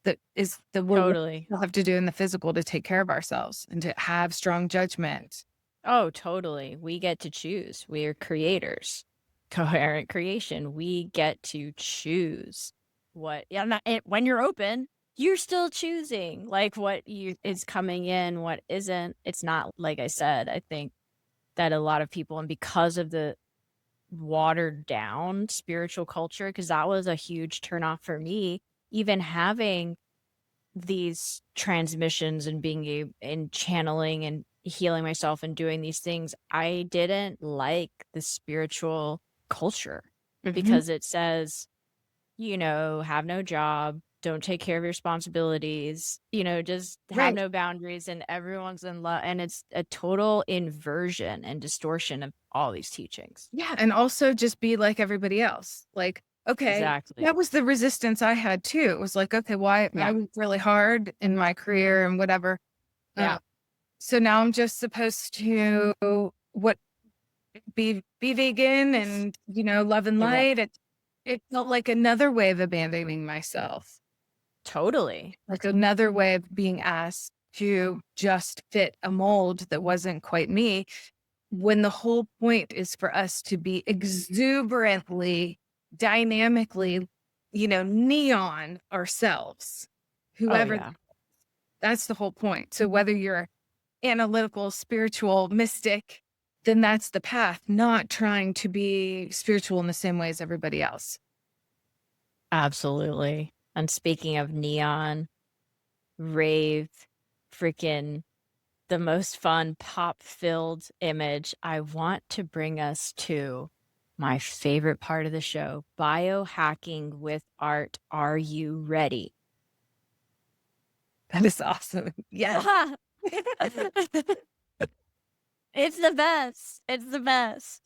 that is the what we Totally. still have to do in the physical to take care of ourselves and to have strong judgment. Oh, totally. We get to choose. We are creators. Coherent creation. We get to choose what, yeah, when you're open, you're still choosing like what you is coming in, what isn't. It's not like I said, I think that a lot of people, and because of the watered down spiritual culture, because that was a huge turnoff for me, even having these transmissions and being and channeling and healing myself and doing these things, I didn't like the spiritual culture Mhm. because it says, have no job, don't take care of your responsibilities, just have Right. no boundaries, and everyone's in love. And it's a total inversion and distortion of all these teachings. Yeah, and also just be like everybody else. Like, okay, Exactly. that was the resistance I had too. It was like, okay, why Yeah. I worked really hard in my career and whatever. Yeah. So now I'm just supposed to what be vegan and love and Right. light. It felt like another way of abandoning myself, Totally. like another way of being asked to just fit a mold that wasn't quite me, when the whole point is for us to be exuberantly, dynamically, neon ourselves, Oh, whoever yeah. that's the whole point. So whether you're analytical, spiritual, mystic, then that's the path, not trying to be spiritual in the same way as everybody else. Absolutely. And speaking of neon, rave, freaking the most fun pop-filled image, I want to bring us to my favorite part of the show, biohacking with art. Are you ready? That is awesome. Yes. It's the best. It's the best.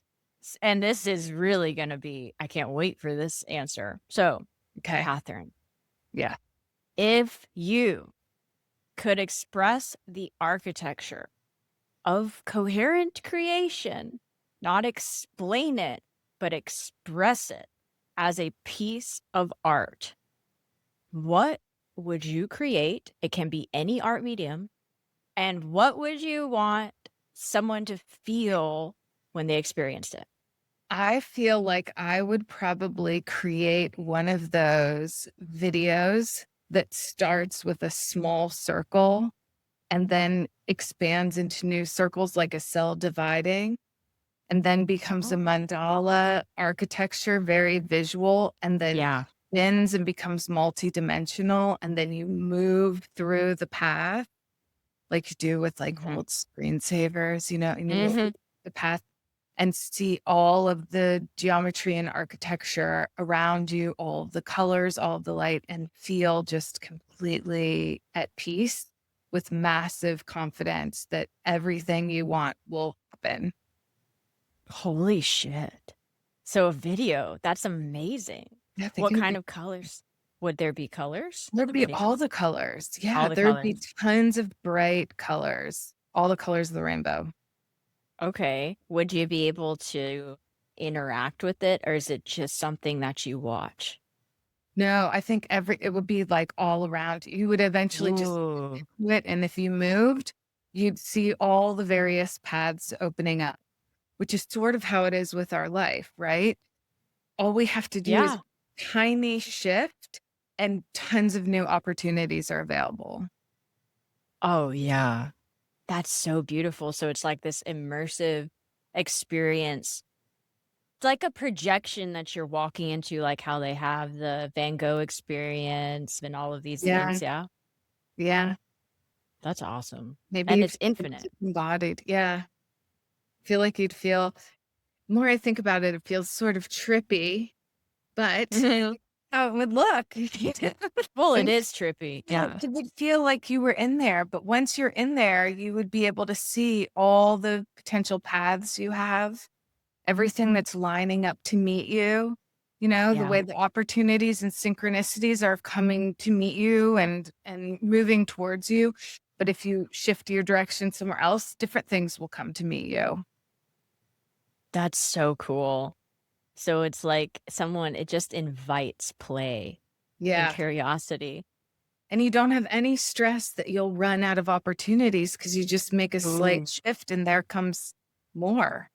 And this is really going to be, I can't wait for this answer. So, Okay. Kathryn, Yeah. if you could express the architecture of coherent creation, not explain it, but express it as a piece of art, what would you create? It can be any art medium. And what would you want someone to feel when they experienced it? I feel like I would probably create one of those videos that starts with a small circle and then expands into new circles like a cell dividing, and then becomes a Oh, mandala architecture, very visual, and then yeah. spins and becomes multidimensional. And then you move through the path like you do with like Hmm. old screensavers, and you move Hmm. the path and see all of the geometry and architecture around you, all of the colors, all of the light, and feel just completely at peace with massive confidence that everything you want will happen. Holy shit. So a video, that's amazing. Yeah, I think What it would kind be of colors? Would there be colors in there'd the be video? all the colors. All Yeah, the there'd be colors. tons of bright colors, all the colors of the rainbow. Okay. Would you be able to interact with it, or is it just something that you watch? No, I think it would be like all around. You would eventually just Ooh. do it, and if you moved, you'd see all the various paths opening up, which is sort of how it is with our life, right? All we have to do is Yeah. tiny shift and tons of new opportunities are available. Oh, yeah. That's so beautiful. So it's like this immersive experience. It's like a projection that you're walking into, like how they have the Van Gogh experience and all of these Yeah, things. Yeah. yeah. That's awesome. Maybe And if it's infinite. it's embodied. Yeah. Feel like you'd feel more I think about it, it feels sort of trippy, but Mhm. how it would look. You know? Well, it And is trippy. yeah, Yeah. it would feel like you were in there, but once you're in there, you would be able to see all the potential paths you have, everything that's lining up to meet you, the Yeah. way the opportunities and synchronicities are coming to meet you and moving towards you. But if you shift your direction somewhere else, different things will come to meet you. That's so cool. So it's like it just invites play and Yeah. curiosity. And you don't have any stress that you'll run out of opportunities because you just make a slight Ooh. shift and there comes more.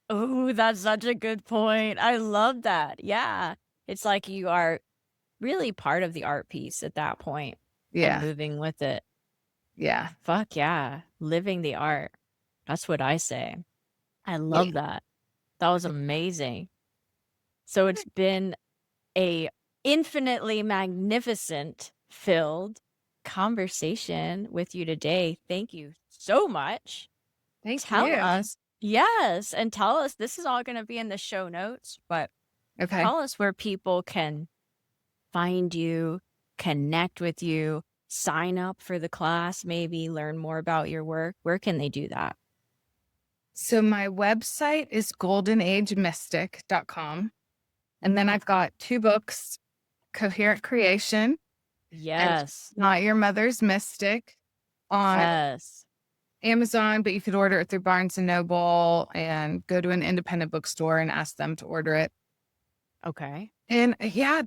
Oh, that's such a good point. I love that. Yeah. It's like you are really part of the art piece at that point and Yeah. moving with it. Yeah. Fuck yeah. Living the art. That's what I say. I Yeah. love that. That was amazing. So it's been a infinitely magnificent filled conversation with you today. Thank you so much. Thank Tell you. us, yes, and tell us, this is all going to be in the show notes, but Okay. tell us where people can find you, connect with you, sign up for the class, maybe learn more about your work. Where can they do that? So my website is goldenagemystic.com. And then I've got two books, Coherent Creation and Yes. Not Your Mother's Mystic on Yes. Amazon, but you could order it through Barnes and Noble and go to an independent bookstore and ask them to order it. Okay. And yeah,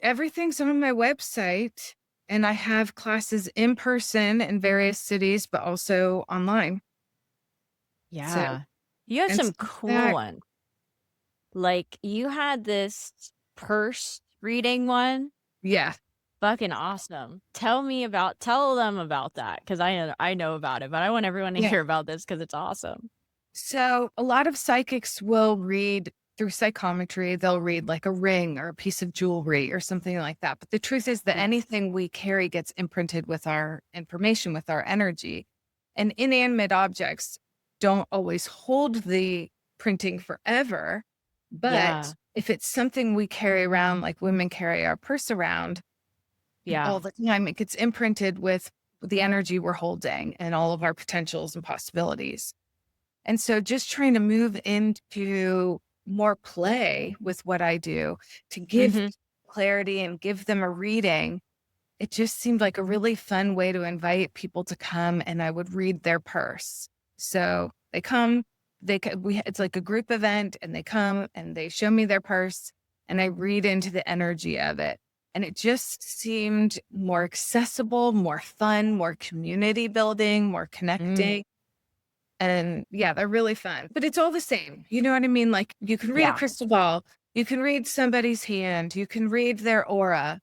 everything's on my website. And I have classes in person in various cities, but also online. So, Yeah. You have and some stuff cool that, one. Like, you had this purse reading one. yeah, Fucking awesome. Tell them about that, because I know about it, but I want everyone to yeah. hear about this because it's awesome. So a lot of psychics will read through psychometry. They'll read like a ring or a piece of jewelry or something like that. But the truth is that Mm. anything we carry gets imprinted with our information, with our energy. And inanimate objects don't always hold the printing forever. But Yeah. if it's something we carry around, like women carry our purse around Yeah. all the time, it gets imprinted with the energy we're holding and all of our potentials and possibilities. And so just trying to move into more play with what I do to give Mhm. clarity and give them a reading, it just seemed like a really fun way to invite people to come and I would read their purse. So they come, it's like a group event and they come and they show me their purse and I read into the energy of it. And it just seemed more accessible, more fun, more community building, more Mm. connecting. And yeah, they're really fun, but it's all the same. You know what I mean? Like you can read a Yeah. crystal ball, you can read somebody's hand, you can read their aura.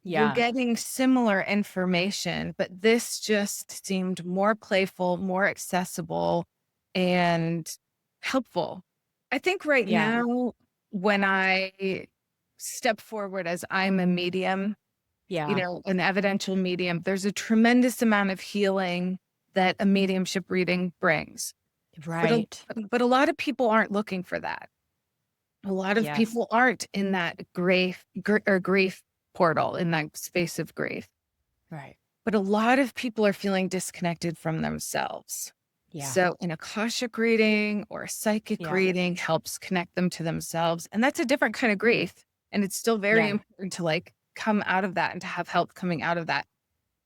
You're Yeah. getting similar information, but this just seemed more playful, more accessible, and helpful. I think right Yeah. now, when I step forward as I'm a medium, Yeah. an evidential medium, there's a tremendous amount of healing that a mediumship reading brings. But a Right. but a lot of people aren't looking for that. A lot of Yes. people aren't in that grief portal, in that space of grief. Right. But a lot of people are feeling disconnected from themselves. Yeah. So an Akashic reading or a psychic Yeah. reading helps connect them to themselves. And that's a different kind of grief. And it's still very Yeah. important to like come out of that and to have help coming out of that.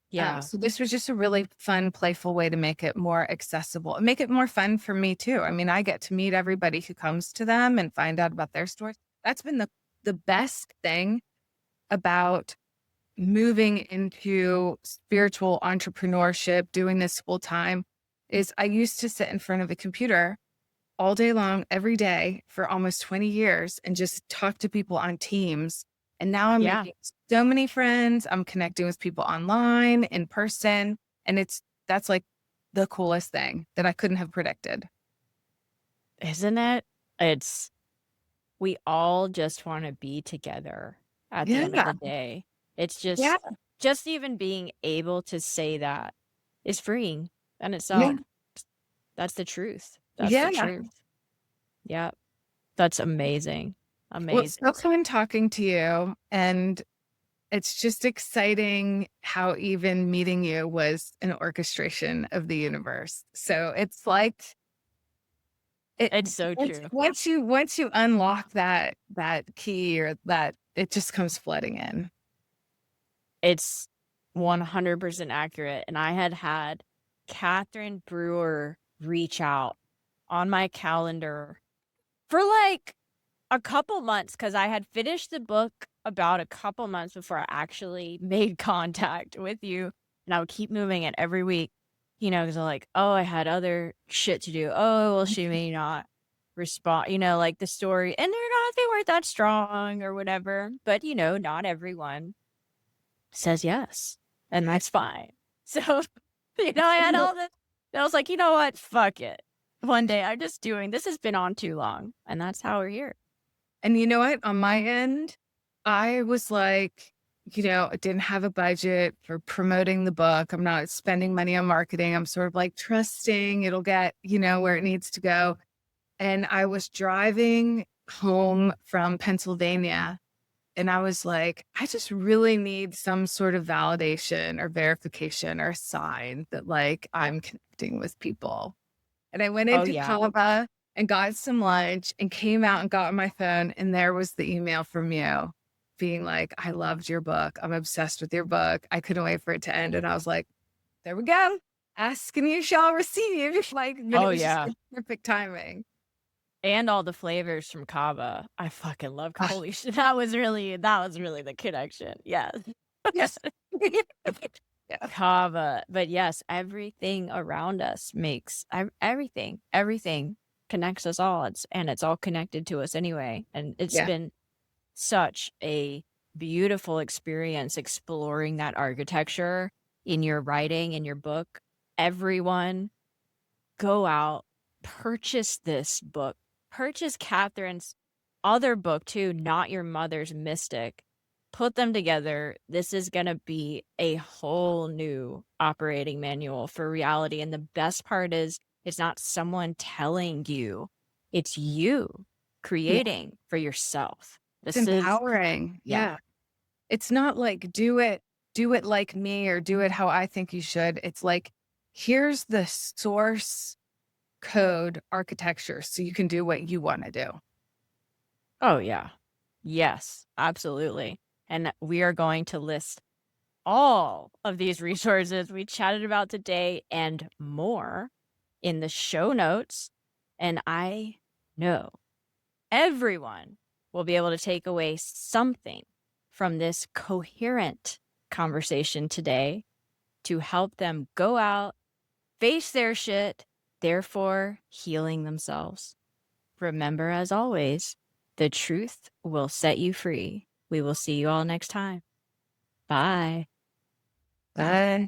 Yeah. So this was just a really fun, playful way to make it more accessible and make it more fun for me too. I mean, I get to meet everybody who comes to them and find out about their stories. That's been the best thing about moving into spiritual entrepreneurship, doing this full time, is I used to sit in front of a computer all day long, every day for almost 20 years and just talk to people on Teams. And now I'm Yeah. making so many friends. I'm connecting with people online, in person. And that's like the coolest thing that I couldn't have predicted. Isn't it? It's we all just want to be together at the end of Yeah. the day. It's Yeah. just even being able to say that is freeing in Yeah. itself. That's the truth. That's the Yeah. truth. Yeah. That's amazing. Well, it's Amazing. so fun talking to you. And it's just exciting how even meeting you was an orchestration of the universe. So it's like it It's so once true. once you unlock that key or that it just comes flooding in. It's 100% accurate. And I had Kathryn Brewer reach out on my calendar for like a couple months because I had finished the book about a couple months before I actually made contact with you. And I would keep moving it every week, because I'm like, oh, I had other shit to do. Oh, well, she may not respond, like the story. And they weren't that strong or whatever. But, not everyone says yes. And that's fine. So, I had all this. I was like, you know what? Fuck it. One day I'm just doing this has been on too long. And that's how we're here. And you know what? On my end, I was like, I didn't have a budget for promoting the book. I'm not spending money on marketing. I'm sort of like trusting it'll get, where it needs to go. And I was driving home from Pennsylvania and I was like, I just really need some sort of validation or verification or sign that like I'm connecting with people. And I went Oh, into yeah. Kava and got some lunch and came out and got on my phone. And there was the email from you being like, I loved your book. I'm obsessed with your book. I couldn't wait for it to end. And I was like, there we go. Ask and you shall receive. Like, but it Oh, was just yeah. like perfect timing. And all the flavors from Kava. I fucking love Ah, holy shit. That was really the connection. Yes. yes. Yeah. Kava. But yes, everything around us makes everything connects us all. It's all connected to us anyway. And it's Yeah. been such a beautiful experience exploring that architecture in your writing, in your book. Everyone go out, purchase this book, purchase Kathryn's other book too, Not Your Mother's Mystic. Put them together. This is going to be a whole new operating manual for reality. And the best part is, it's not someone telling you, it's you Yeah. creating for yourself. It's This is, empowering. yeah. Yeah. It's not like do it like me or do it how I think you should. It's like, here's the source code architecture so you can do what you want to do. Oh, yeah. Yes, absolutely. And we are going to list all of these resources we chatted about today and more in the show notes. And I know everyone will be able to take away something from this coherent conversation today to help them go out, face their shit, therefore healing themselves. Remember, as always, the truth will set you free. We will see you all next time. Bye. Bye.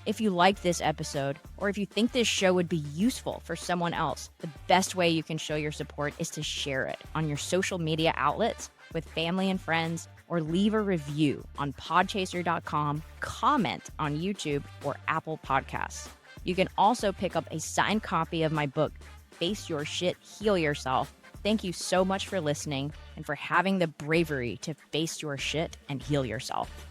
If you liked this episode, or if you think this show would be useful for someone else, the best way you can show your support is to share it on your social media outlets with family and friends, or leave a review on podchaser.com, comment on YouTube or Apple Podcasts. You can also pick up a signed copy of my book, Face Your Shit, Heal Yourself. Thank you so much for listening and for having the bravery to face your shit and heal yourself.